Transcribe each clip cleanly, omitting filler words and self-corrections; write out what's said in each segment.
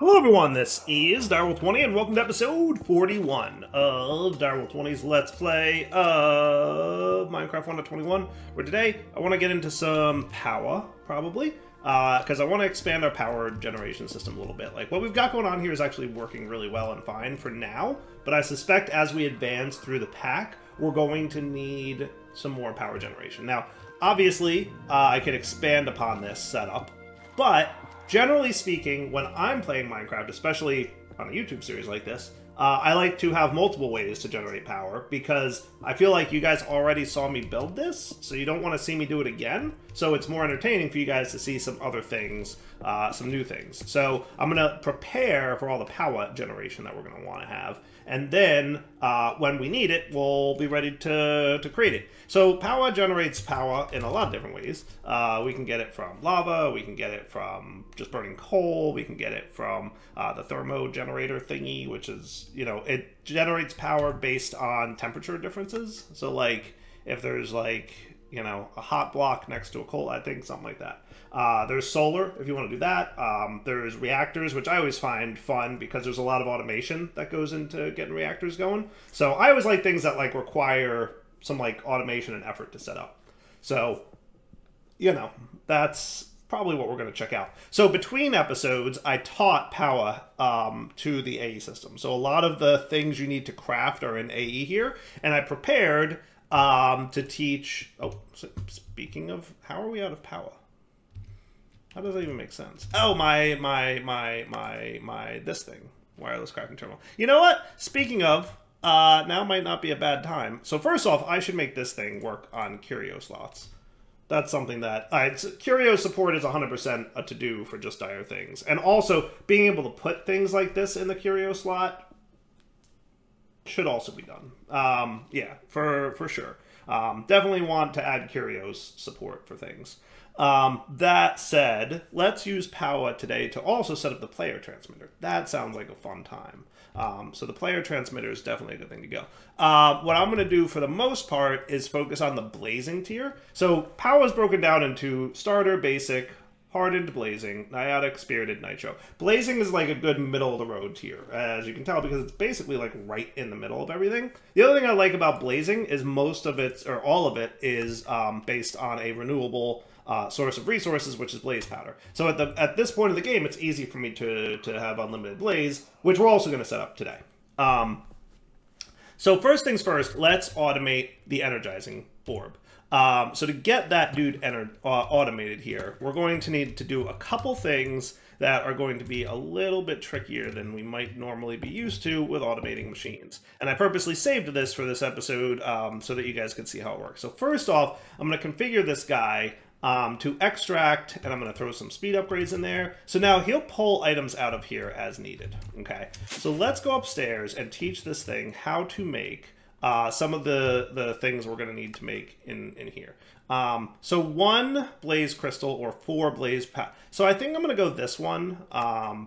Hello everyone, this is Direwolf20 and welcome to episode 41 of Direwolf20's Let's Play of Minecraft 1.21, where today I want to get into some Powah, probably, because I want to expand our power generation system a little bit. Like, what we've got going on here is actually working really well and fine for now, but I suspect as we advance through the pack, we're going to need some more power generation. Now, obviously, I could expand upon this setup, but generally speaking, when I'm playing Minecraft, especially on a YouTube series like this, I like to have multiple ways to generate power because I feel like you guys already saw me build this, so you don't want to see me do it again. So it's more entertaining for you guys to see some other things, some new things. So I'm going to prepare for all the power generation that we're going to want to have. And then when we need it, we'll be ready to create it. So Powah generates power in a lot of different ways. We can get it from lava, we can get it from just burning coal, we can get it from the thermo generator thingy, which is, you know, it generates power based on temperature differences. So like if there's like, you know, a hot block next to a coal, I think, something like that. There's solar, if you want to do that. There's reactors, which I always find fun because there's a lot of automation that goes into getting reactors going. So I always like things that like require some like automation and effort to set up. So, you know, that's probably what we're going to check out. So between episodes, I taught Powah to the AE system. So a lot of the things you need to craft are in AE here, and I prepared to teach. Oh, so speaking of, how are we out of Powah? How does that even make sense? Oh, my this thing, wireless crafting terminal. You know what? Speaking of, now might not be a bad time. So first off, I should make this thing work on curio slots. That's something that curio support is 100% a to-do for just dire things, and also being able to put things like this in the curio slot should also be done. Yeah, for sure. Definitely want to add curios support for things. That said, let's use Powah today to also set up the player transmitter. That sounds like a fun time. So the player transmitter is definitely a good thing to go. What I'm going to do for the most part is focus on the blazing tier. So Powah is broken down into starter, basic, hardened, blazing, niotic, spirited, nitro. Blazing is like a good middle of the road tier, as you can tell, because it's basically like right in the middle of everything. The other thing I like about blazing is most of it, or all of it, is based on a renewable source of resources, which is blaze powder. So at this point of the game, it's easy for me to have unlimited blaze, which we're also going to set up today. So first things first, let's automate the energizing orb. So to get that dude automated here, we're going to need to do a couple things that are going to be a little bit trickier than we might normally be used to with automating machines. And I purposely saved this for this episode so that you guys can see how it works. So first off, I'm going to configure this guy to extract, and I'm going to throw some speed upgrades in there. So now he'll pull items out of here as needed. Okay, so let's go upstairs and teach this thing how to make some of the things we're going to need to make in here. So 1 blaze crystal or 4 blaze so I think I'm going to go this one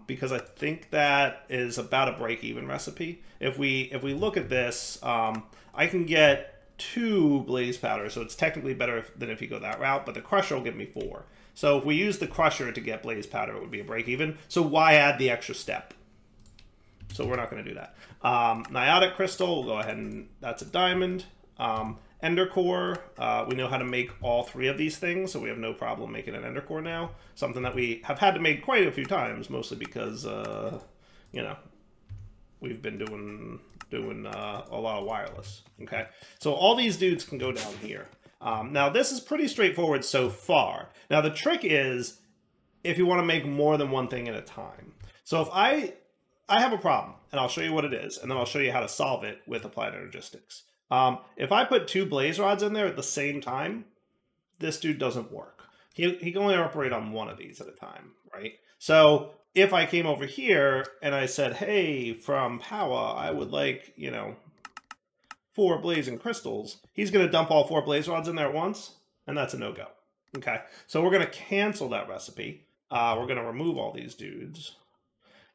because I think that is about a break-even recipe. If we look at this, I can get 2 blaze powder, so it's technically better than if you go that route, but the crusher will give me 4. So if we use the crusher to get blaze powder, it would be a break-even. So why add the extra step? So we're not going to do that. Niotic crystal, we'll go ahead and that's a diamond. Ender core, we know how to make all 3 of these things, so we have no problem making an ender core now. Something that we have had to make quite a few times, mostly because, you know, we've been doing a lot of wireless. Okay, so all these dudes can go down here. Now this is pretty straightforward so far. Now the trick is if you want to make more than one thing at a time. So if I have a problem, and I'll show you what it is, and then I'll show you how to solve it with applied energistics. If I put 2 blaze rods in there at the same time, this dude doesn't work. He can only operate on 1 of these at a time, right? So if I came over here and I said, hey, from Powah, I would like, you know, 4 blazing crystals, he's going to dump all 4 blaze rods in there at once, and that's a no-go. Okay, so we're going to cancel that recipe. We're going to remove all these dudes.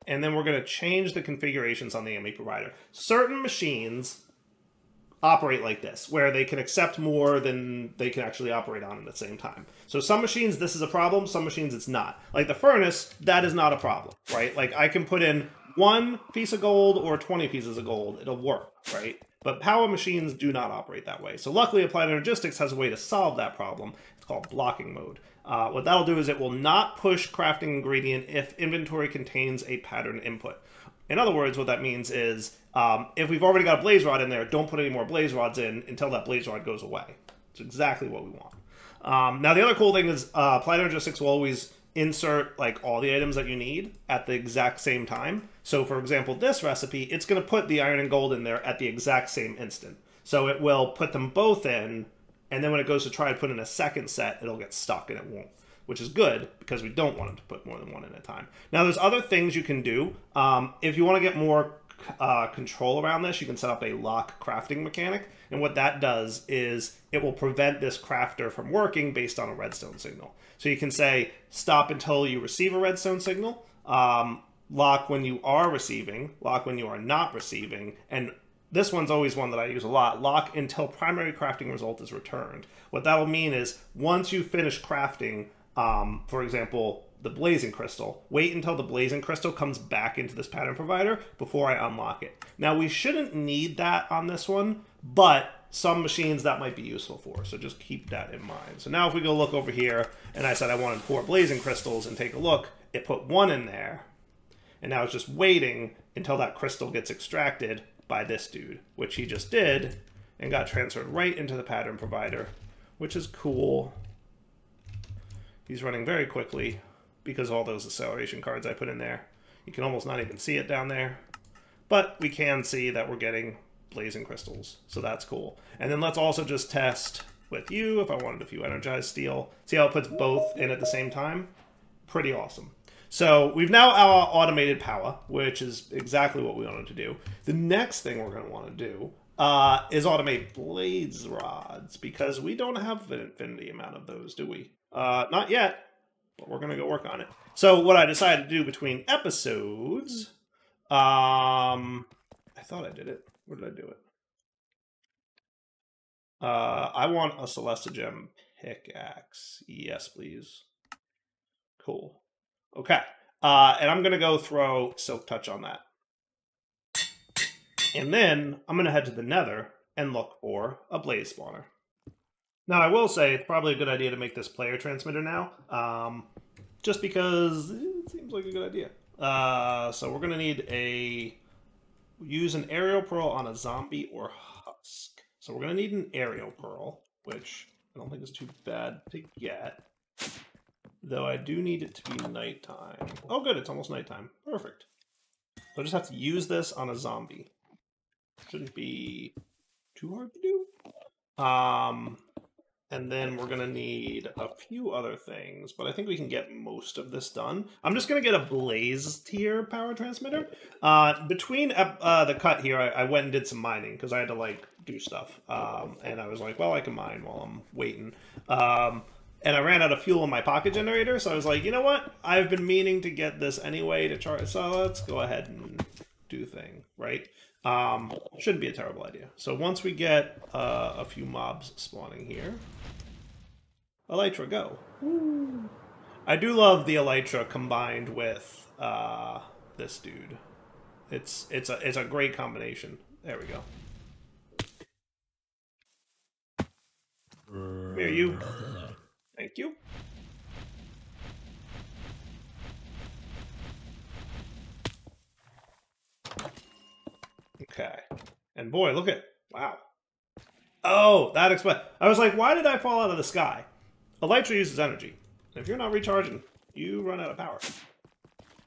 And then we're going to change the configurations on the ME provider. Certain machines operate like this, where they can accept more than they can actually operate on at the same time. So some machines, this is a problem. Some machines, it's not. Like the furnace, that is not a problem, right? Like I can put in 1 piece of gold or 20 pieces of gold. It'll work, right? But Powah machines do not operate that way. So luckily, Applied Energistics has a way to solve that problem. It's called blocking mode. What that'll do is it will not push crafting ingredient if inventory contains a pattern input. In other words, what that means is if we've already got a blaze rod in there, don't put any more blaze rods in until that blaze rod goes away. It's exactly what we want. Now, the other cool thing is Applied Energistics will always insert like all the items that you need at the exact same time. So for example, this recipe, it's going to put the iron and gold in there at the exact same instant. So it will put them both in, and then when it goes to try to put in a second set, it'll get stuck and it won't, which is good because we don't want it to put more than one in at a time. Now there's other things you can do. If you want to get more control around this, you can set up a lock crafting mechanic. And what that does is it will prevent this crafter from working based on a redstone signal. So you can say, stop until you receive a redstone signal, lock when you are receiving, lock when you are not receiving, and this one's always one that I use a lot, lock until primary crafting result is returned. What that will mean is once you finish crafting, for example, the blazing crystal, wait until the blazing crystal comes back into this pattern provider before I unlock it. Now we shouldn't need that on this one, but some machines that might be useful for, so just keep that in mind. So now if we go look over here, and I said I wanted 4 blazing crystals and take a look, it put 1 in there, and now it's just waiting until that crystal gets extracted by this dude, which he just did, and got transferred right into the pattern provider, which is cool. He's running very quickly because all those acceleration cards I put in there. You can almost not even see it down there, but we can see that we're getting blazing crystals, so that's cool. And then let's also just test with you if I wanted a few energized steel. See how it puts both in at the same time? Pretty awesome. So we've now automated Powah, which is exactly what we wanted to do. The next thing we're going to want to do is automate blaze rods, because we don't have an infinity amount of those, do we? Not yet, but we're going to go work on it. So what I decided to do between episodes, I thought I did it. Where did I do it? I want a Celesta Gem pickaxe. Yes, please. Cool. Okay. And I'm going to go throw Silk Touch on that. And then I'm going to head to the Nether and look for a blaze spawner. Now, I will say it's probably a good idea to make this player transmitter now, just because it seems like a good idea. So we're going to need use an aerial pearl on a zombie or husk. So we're going to need an aerial pearl, which I don't think is too bad to get. Though I do need it to be nighttime. Oh, good, it's almost nighttime. Perfect. So I just have to use this on a zombie. Shouldn't be too hard to do. And then we're going to need a few other things, but I think we can get most of this done. I'm just going to get a blaze tier power transmitter. Between the cut here, I went and did some mining because I had to, like, do stuff. And I was like, well, I can mine while I'm waiting. And I ran out of fuel in my pocket generator, so I was like, you know what? I've been meaning to get this anyway to charge, so let's go ahead and do thing, right? Shouldn't be a terrible idea. So once we get a few mobs spawning here, Elytra, go. Woo. I do love the Elytra combined with this dude. It's a great combination. There we go. Come here, you. Thank you. Okay. And boy, look at... Wow. Oh, that explains... I was like, why did I fall out of the sky? Elytra uses energy. If you're not recharging, you run out of power.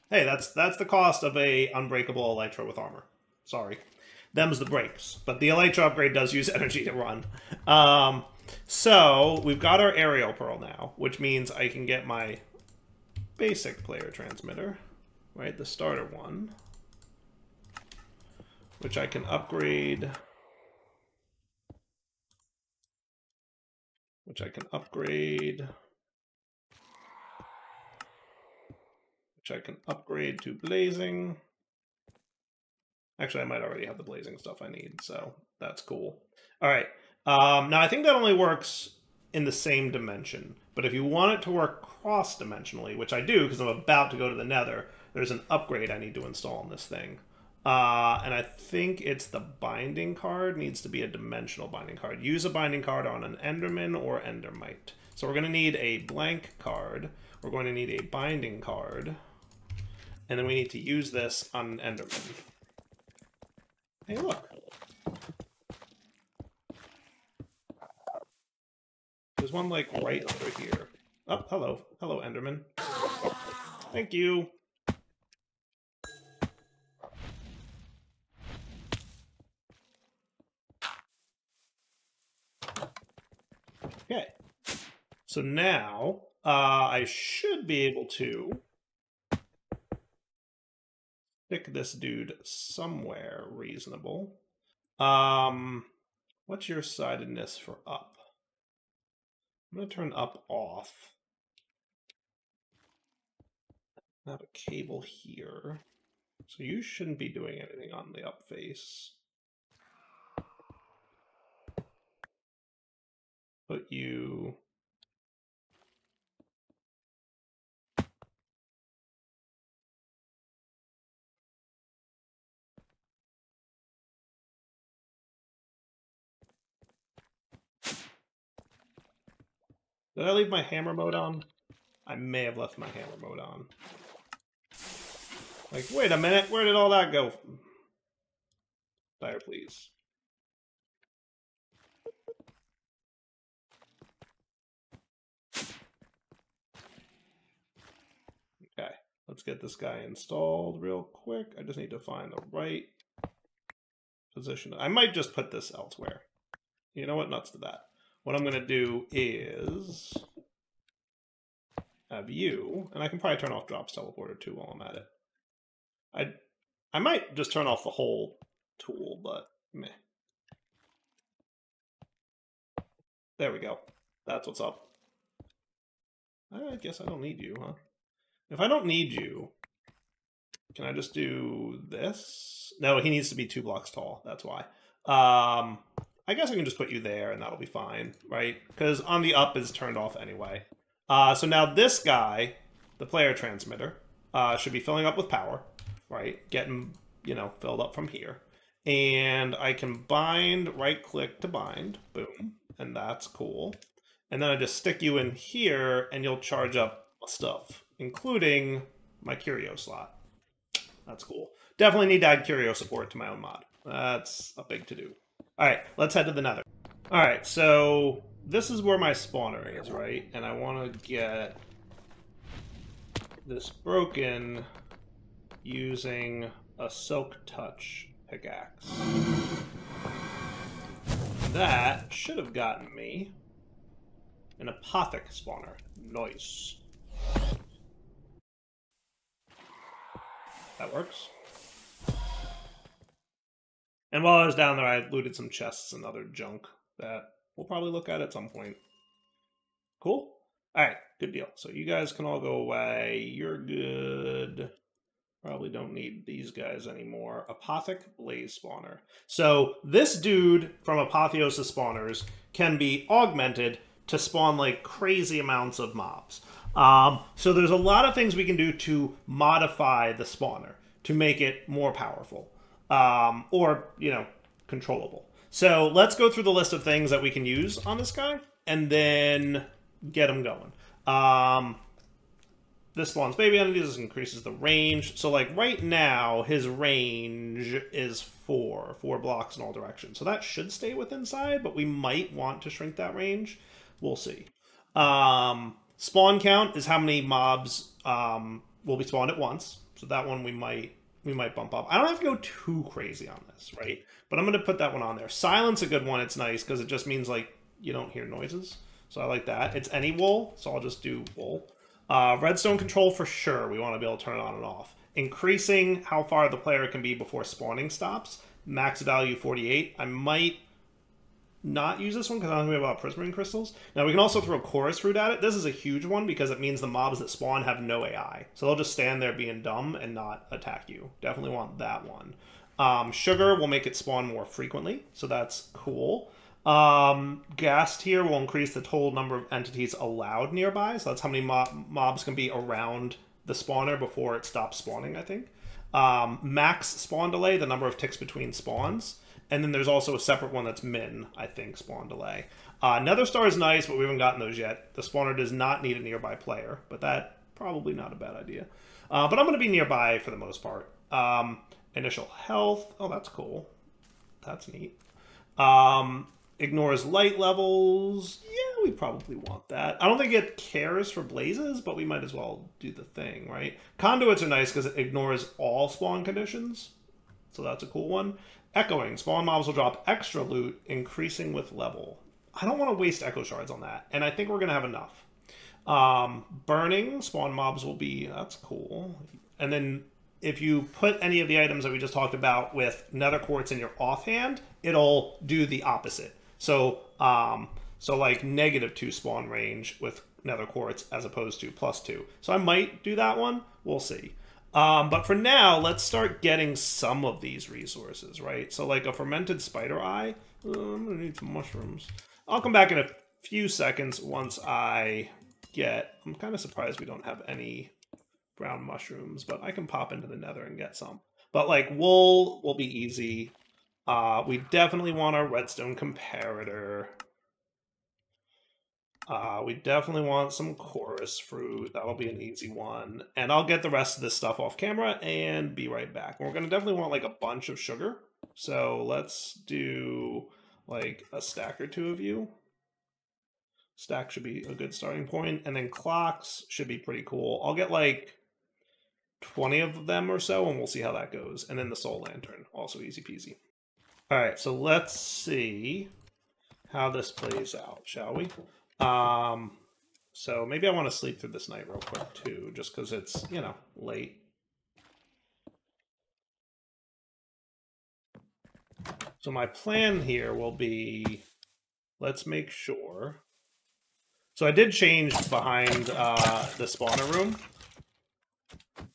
Hey, that's the cost of a unbreakable Elytra with armor. Sorry. Them's the breaks. But the Elytra upgrade does use energy to run. So, we've got our aerial pearl now, which means I can get my basic player transmitter, right, the starter one, which I can upgrade, which I can upgrade to blazing, Actually, I might already have the blazing stuff I need, so that's cool. All right. Now, I think that only works in the same dimension. But if you want it to work cross-dimensionally, which I do because I'm about to go to the Nether, there's an upgrade I need to install on this thing. And I think it's the binding card needs to be a dimensional binding card. Use a binding card on an Enderman or Endermite. So we're going to need a blank card. We're going to need a binding card. And then we need to use this on an Enderman. Hey, look. There's one, like, right over here. Oh, hello. Hello, Enderman. Thank you. Okay. So now, I should be able to stick this dude somewhere reasonable. What's your sidedness for up? I'm going to turn up off. I have a cable here. So you shouldn't be doing anything on the up face. Put you... Did I leave my hammer mode on? I may have left my hammer mode on. Like, wait a minute, where did all that go? Fire, please. Okay, let's get this guy installed real quick. I just need to find the right position. I might just put this elsewhere. You know what? Nuts to that. What I'm going to do is have you, and I can probably turn off Drops Teleporter too while I'm at it. I might just turn off the whole tool, but meh. There we go. That's what's up. I guess I don't need you, huh? If I don't need you, can I just do this? No, he needs to be 2 blocks tall. That's why. I guess I can just put you there and that'll be fine, right? Because on the up is turned off anyway. So now this guy, the player transmitter, should be filling up with power, right? Getting, you know, filled up from here. And I can bind, right-click to bind, boom, and that's cool. And then I just stick you in here and you'll charge up stuff, including my curio slot. That's cool. Definitely need to add curio support to my own mod. That's a big to-do. All right, let's head to the Nether. All right, so this is where my spawner is, right? And I want to get this broken using a Silk Touch pickaxe. That should have gotten me an Apothec spawner. Nice. That works. And while I was down there, I looted some chests and other junk that we'll probably look at some point. Cool? Alright, good deal. So you guys can all go away. You're good. Probably don't need these guys anymore. Apothec Blaze Spawner. So this dude from Apotheosis Spawners can be augmented to spawn like crazy amounts of mobs. So there's a lot of things we can do to modify the spawner to make it more powerful. Or, you know, controllable. So let's go through the list of things that we can use on this guy, and then get him going. This spawns baby entities, this increases the range. So, like, right now, his range is 4 blocks in all directions. So that should stay within side, but we might want to shrink that range. We'll see. Spawn count is how many mobs will be spawned at once. So that one we might bump up. I don't have to go too crazy on this, right? But I'm going to put that one on there. Silence a good one. It's nice because it just means, like, you don't hear noises. So I like that. It's any wool, so I'll just do wool. Redstone control for sure. We want to be able to turn it on and off. Increasing how far the player can be before spawning stops. Max value 48. I might not use this one because I don't know about prismarine crystals. Now we can also throw chorus root at it. This is a huge one because it means the mobs that spawn have no AI. So they'll just stand there being dumb and not attack you. Definitely want that one. Sugar will make it spawn more frequently, so that's cool. Gas tier will increase the total number of entities allowed nearby, so that's how many mobs can be around the spawner before it stops spawning, I think. Max spawn delay, the number of ticks between spawns. And then there's also a separate one that's min, I think, spawn delay. Nether Star is nice, but we haven't gotten those yet. The spawner does not need a nearby player, but that probably not a bad idea. But I'm going to be nearby for the most part. Initial health. Oh, that's cool. That's neat. Ignores light levels. Yeah, we probably want that. I don't think it cares for blazes, but we might as well do the thing, right? Conduits are nice because it ignores all spawn conditions. So that's a cool one. Echoing. Spawn mobs will drop extra loot, increasing with level. I don't want to waste echo shards on that, and I think we're going to have enough. Burning. Spawn mobs will be... That's cool. And then if you put any of the items that we just talked about with nether quartz in your offhand, it'll do the opposite. So, like -2 spawn range with nether quartz as opposed to +2. So I might do that one. We'll see. But for now, let's start getting some of these resources, right? So like a fermented spider eye. I'm gonna need some mushrooms. I'll come back in a few seconds once I get... I'm kind of surprised we don't have any brown mushrooms, but I can pop into the nether and get some. But like wool will be easy. We definitely want our redstone comparator. We definitely want some chorus fruit. That'll be an easy one. And I'll get the rest of this stuff off camera and be right back. We're going to definitely want like a bunch of sugar. So let's do like a stack or two of you. Stack should be a good starting point. And then clocks should be pretty cool. I'll get like 20 of them or so and we'll see how that goes. And then the soul lantern, also easy peasy. All right, so let's see how this plays out, shall we? So maybe I want to sleep through this night real quick too, just because it's, you know, late. So my plan here will be, let's make sure. So I did change behind the spawner room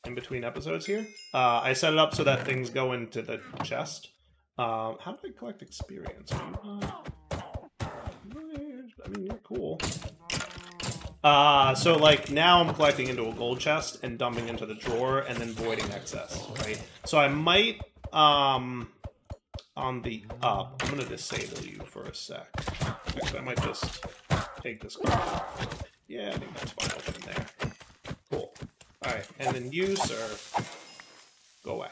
in between episodes here. I set it up so that things go into the chest. How do I collect experience? I mean, you're cool. So like now I'm collecting into a gold chest and dumping into the drawer and then voiding excess, right? So I might, on the up, I'm going to disable you for a sec. Actually, I might just take this card off. Yeah, I think that's fine. I'll put it in there. Cool. All right, and then you, sir, go away.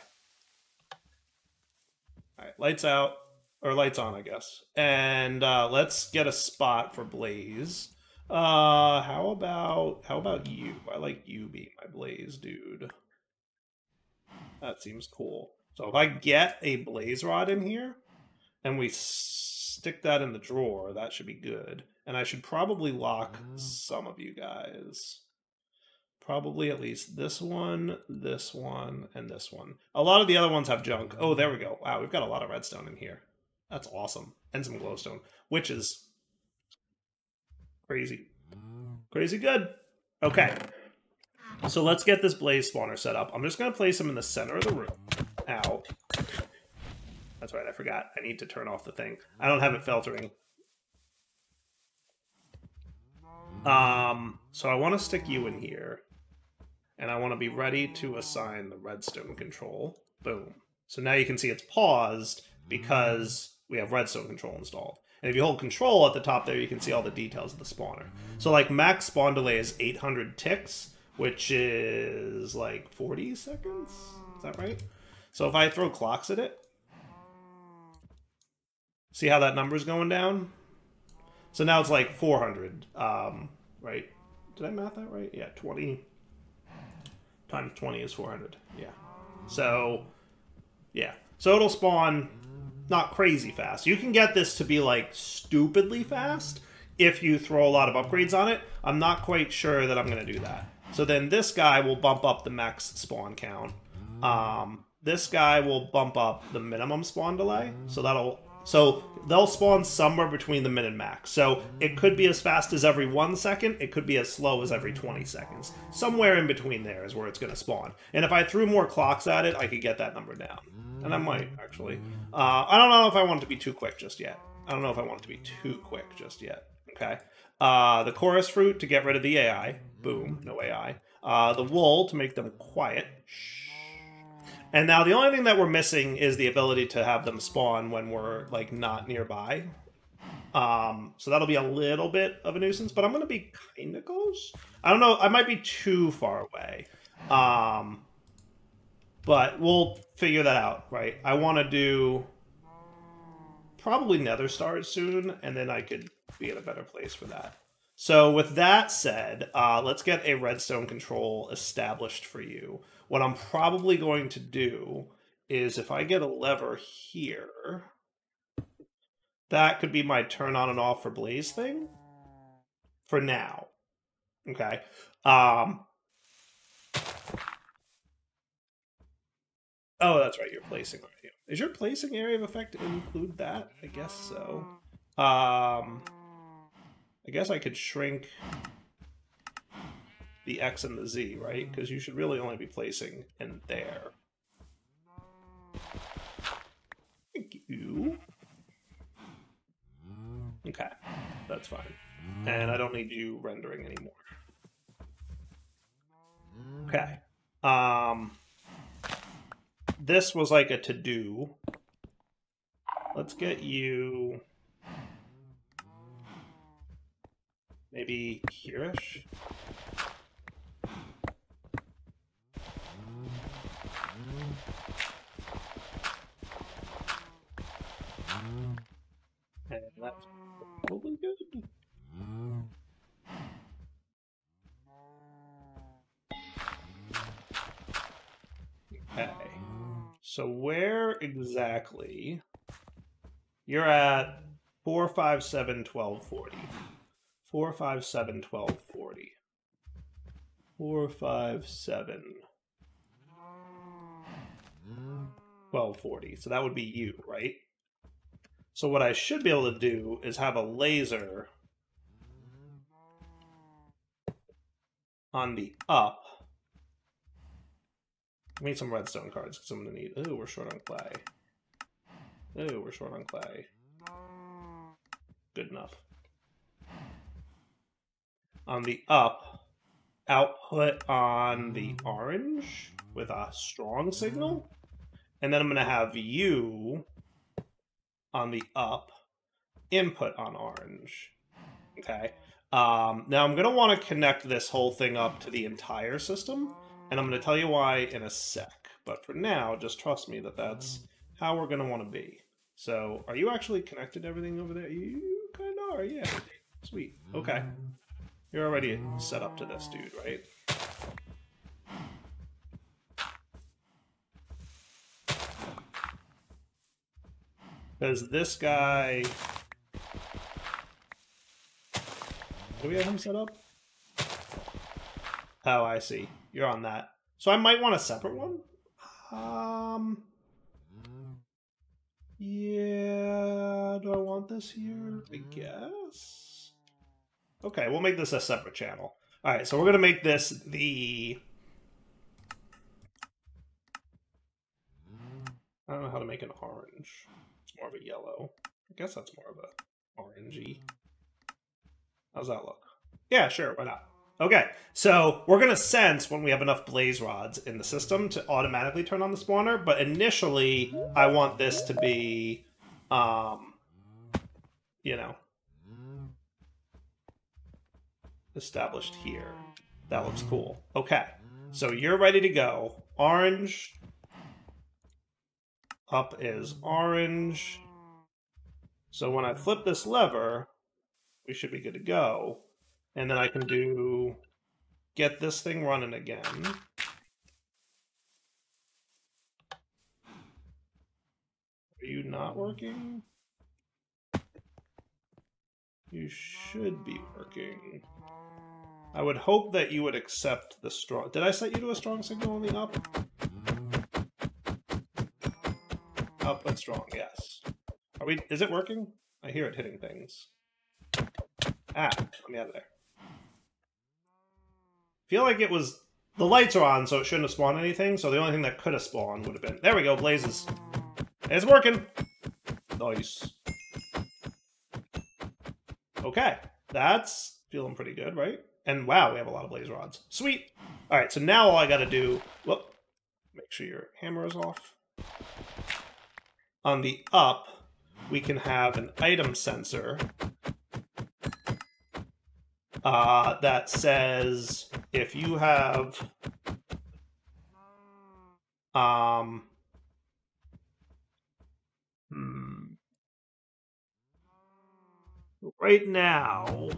All right, lights out. Or lights on, I guess. And let's get a spot for Blaze. How about you? I like you being my Blaze, dude. That seems cool. So if I get a Blaze rod in here, and we stick that in the drawer, that should be good. And I should probably lock some of you guys. Probably at least this one, and this one. A lot of the other ones have junk. Oh, there we go. Wow, we've got a lot of redstone in here. That's awesome. And some glowstone, which is crazy. Crazy good. Okay. So let's get this blaze spawner set up. I'm just going to place him in the center of the room. Ow. That's right, I forgot. I need to turn off the thing. I don't have it filtering. So I want to stick you in here. And I want to be ready to assign the redstone control. Boom. So now you can see it's paused because we have redstone control installed. And if you hold control at the top there, you can see all the details of the spawner. So like max spawn delay is 800 ticks, which is like 40 seconds? Is that right? So if I throw clocks at it, see how that number's going down? So now it's like 400, right? Did I math that right? Yeah, 20 times 20 is 400. Yeah. So, yeah. So it'll spawn not crazy fast. You can get this to be like stupidly fast if you throw a lot of upgrades on it. I'm not quite sure that I'm going to do that. So then this guy will bump up the max spawn count. This guy will bump up the minimum spawn delay. So they'll spawn somewhere between the min and max. So it could be as fast as every 1 second. It could be as slow as every 20 seconds. Somewhere in between there is where it's going to spawn. And if I threw more clocks at it, I could get that number down. And I might, actually. I don't know if I want it to be too quick just yet. Okay. The chorus fruit to get rid of the AI. Boom, no AI. The wool to make them quiet. Shh. And now the only thing that we're missing is the ability to have them spawn when we're, like, not nearby. So that'll be a little bit of a nuisance, but I'm going to be kind of close. I don't know. I might be too far away. But we'll figure that out, right? I want to do probably Nether Stars soon, and then I could be in a better place for that. So with that said, let's get a redstone control established for you. What I'm probably going to do is if I get a lever here, that could be my turn on and off for blaze thing for now. Okay. Oh, that's right. You're placing, aren't you? Is your placing area of effect include that? I guess so. I guess I could shrink the X and the Z, right? Because you should really only be placing in there. Thank you. Okay, that's fine. And I don't need you rendering anymore. Okay. This was like a to-do. Let's get you maybe here-ish. And that's probably good. Okay. So where exactly? You're at 457 1240. 457 1240. 457 1240. So that would be you, right? So what I should be able to do is have a laser on the up. I need some redstone cards because I'm going to need... Ooh, we're short on clay. Ooh, we're short on clay. Good enough. On the up, output on the orange with a strong signal. And then I'm going to have you on the up, input on orange. Okay. Now I'm going to want to connect this whole thing up to the entire system. And I'm going to tell you why in a sec. But for now, just trust me that that's how we're going to want to be. So, are you actually connected to everything over there? You kind of are, yeah. Sweet. Okay. You're already set up to this, dude, right? Because this guy... Do we have him set up? Oh, I see. You're on that. So I might want a separate one? Yeah, do I want this here? I guess. Okay, we'll make this a separate channel. Alright, so we're going to make this the... I don't know how to make an orange. It's more of a yellow. I guess that's more of a orangey. How's that look? Yeah, sure, why not? Okay, so we're going to sense when we have enough blaze rods in the system to automatically turn on the spawner, but initially I want this to be, you know, established here. That looks cool. Okay, so you're ready to go. Orange. Up is orange. So when I flip this lever, we should be good to go. And then I can do, get this thing running again. Are you not working? You should be working. I would hope that you would accept the strong... Did I set you to a strong signal on the up? Up and strong, yes. Are we... Is it working? I hear it hitting things. Ah, let me out of there. Feel like it was the lights are on, so it shouldn't have spawned anything. So the only thing that could have spawned would have been... There we go, blazes. It's working. Nice. Okay, that's feeling pretty good, right? And wow, we have a lot of blaze rods. Sweet. All right, so now all I got to do... Whoop. Make sure your hammer is off. On the up, we can have an item sensor that says if you have right now,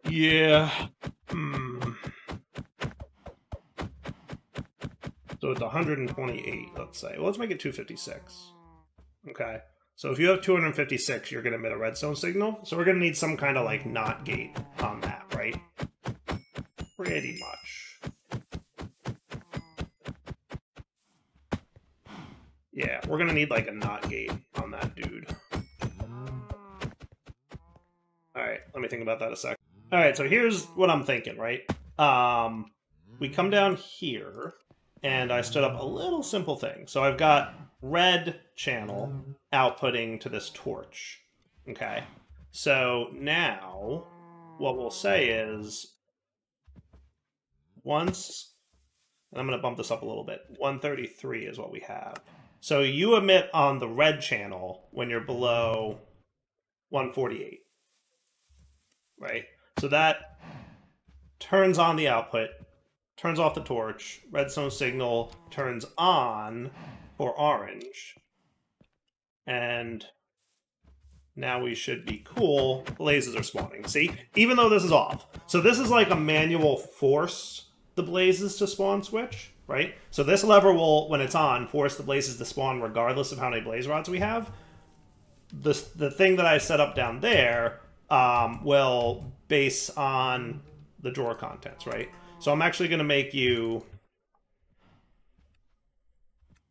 yeah, so it's 128, let's say. Well, let's make it 256. Okay. So if you have 256, you're going to emit a redstone signal. So we're going to need some kind of, like, NOT gate on that, right? Pretty much. Yeah, we're going to need, like, a NOT gate on that dude. Alright, let me think about that a sec. Alright, so here's what I'm thinking, right? We come down here, and I stood up a little simple thing. So I've got red channel outputting to this torch. Okay. So now what we'll say is once, and I'm going to bump this up a little bit, 133 is what we have. So you emit on the red channel when you're below 148. Right? So that turns on the output, turns off the torch, redstone signal turns on for orange, and now we should be cool. Blazes are spawning. See? Even though this is off. So this is like a manual force the blazes to spawn switch, right? So this lever will, when it's on, force the blazes to spawn regardless of how many blaze rods we have. The thing that I set up down there will base on the drawer contents, right? So I'm actually going to make you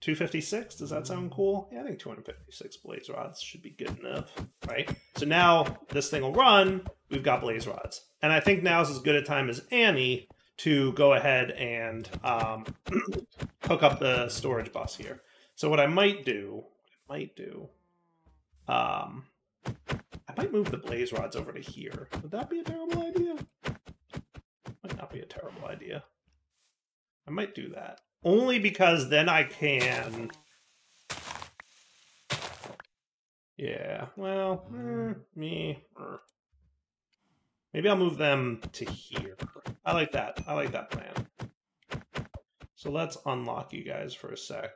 256, does that sound cool? Yeah, I think 256 blaze rods should be good enough, right? So now this thing will run, we've got blaze rods. And I think now's as good a time as any to go ahead and hook up the storage bus here. So what I might do, I might move the blaze rods over to here. Would that be a terrible idea? Might not be a terrible idea. I might do that. Only because then I can... Yeah, well, maybe I'll move them to here. I like that. I like that plan. So let's unlock you guys for a sec.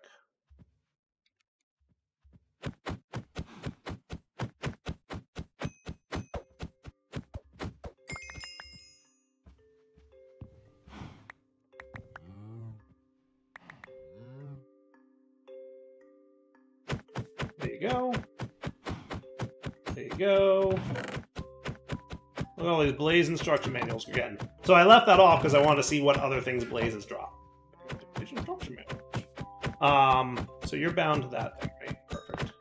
There you go. There you go. Look at all these blaze instruction manuals we're getting. So I left that off because I wanted to see what other things blazes drop. Instruction manual. So you're bound to that thing, right? Perfect.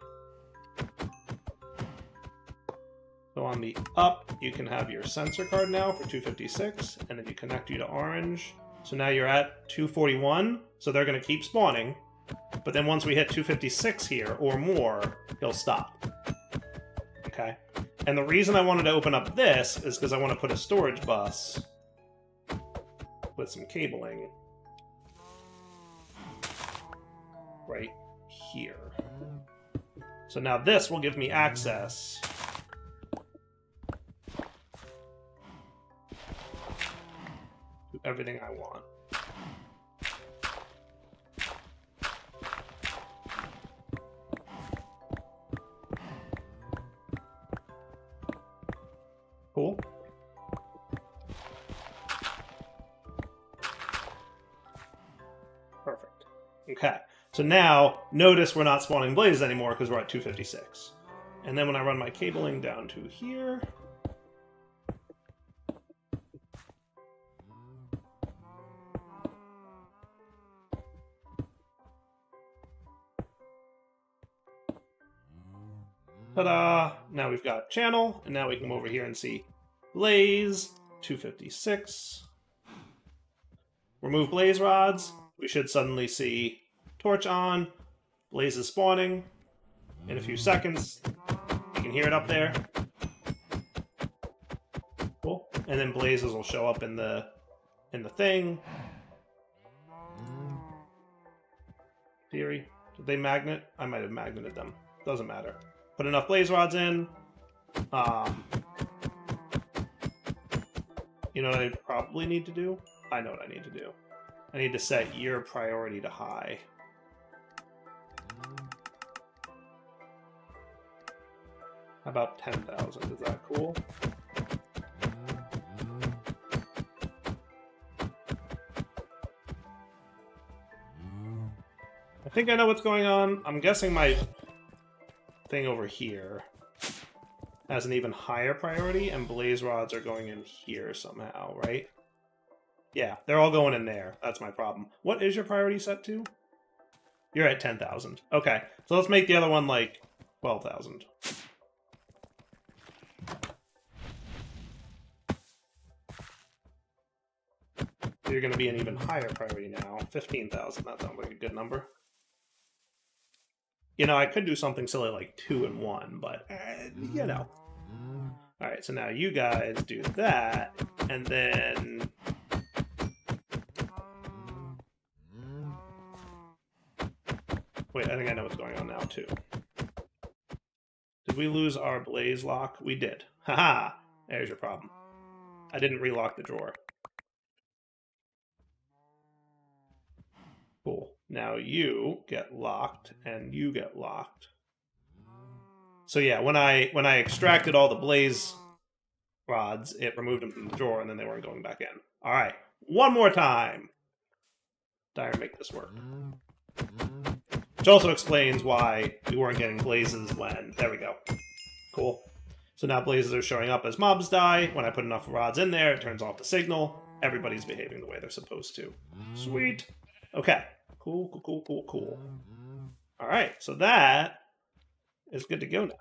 So on the up, you can have your sensor card now for 256, and then you connect you to orange. So now you're at 241, so they're going to keep spawning. But then once we hit 256 here, or more, he'll stop. Okay? And the reason I wanted to open up this is because I want to put a storage bus with some cabling right here. So now this will give me access to everything I want. Cool. Perfect. Okay. So now, notice we're not spawning blazes anymore because we're at 256. And then when I run my cabling down to here... Ta-da! Now we've got channel, and now we can come over here and see blaze, 256. remove blaze rods, we should suddenly see torch on, blazes spawning. In a few seconds, you can hear it up there. Cool. And then blazes will show up in the thing. Theory. Did they magnet? I might have magneted them. Doesn't matter. Put enough blaze rods in. You know what I probably need to do? I know what I need to do. I need to set your priority to high. How about 10,000? Is that cool? I think I know what's going on. I'm guessing my thing over here has an even higher priority, and blaze rods are going in here somehow, right? Yeah, they're all going in there. That's my problem. What is your priority set to? You're at 10,000. Okay, so let's make the other one like 12,000. You're going to be an even higher priority now. 15,000. That sounds like a good number. You know, I could do something silly like 2 and 1, but, you know. Alright, so now you guys do that, and then... Wait, I think I know what's going on now, too. Did we lose our blaze lock? We did. Haha! There's your problem. I didn't relock the drawer. Cool. Now you get locked, and you get locked. So yeah, when I extracted all the blaze rods, it removed them from the drawer, and then they weren't going back in. All right, one more time. Dire, make this work. Which also explains why we weren't getting blazes when... There we go. Cool. So now blazes are showing up as mobs die. When I put enough rods in there, it turns off the signal. Everybody's behaving the way they're supposed to. Sweet. Okay. Cool, cool, cool, cool, cool. All right, so that is good to go now.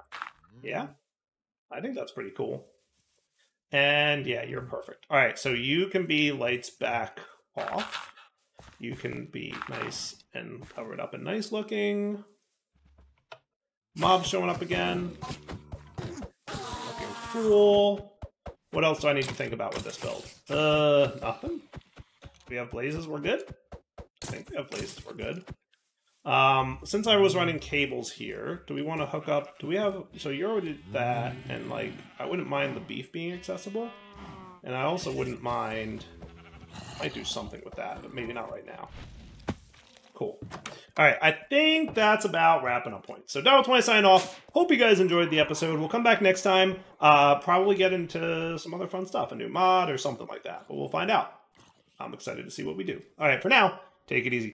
Yeah? I think that's pretty cool. And yeah, you're perfect. All right, so you can be lights back off. You can be nice and covered up and nice looking. Mobs showing up again. Looking cool. What else do I need to think about with this build? Nothing. We have blazes, we're good. I think we have blazes, we're good. Since I was running cables here, do we want to hook up? Do we have? So you already did that, and like I wouldn't mind the beef being accessible, and I also wouldn't mind. Might do something with that, but maybe not right now. Cool. All right, I think that's about wrapping up points. So Darryl20 sign off. Hope you guys enjoyed the episode. We'll come back next time. Probably get into some other fun stuff, a new mod or something like that, but we'll find out. I'm excited to see what we do. All right, for now, take it easy.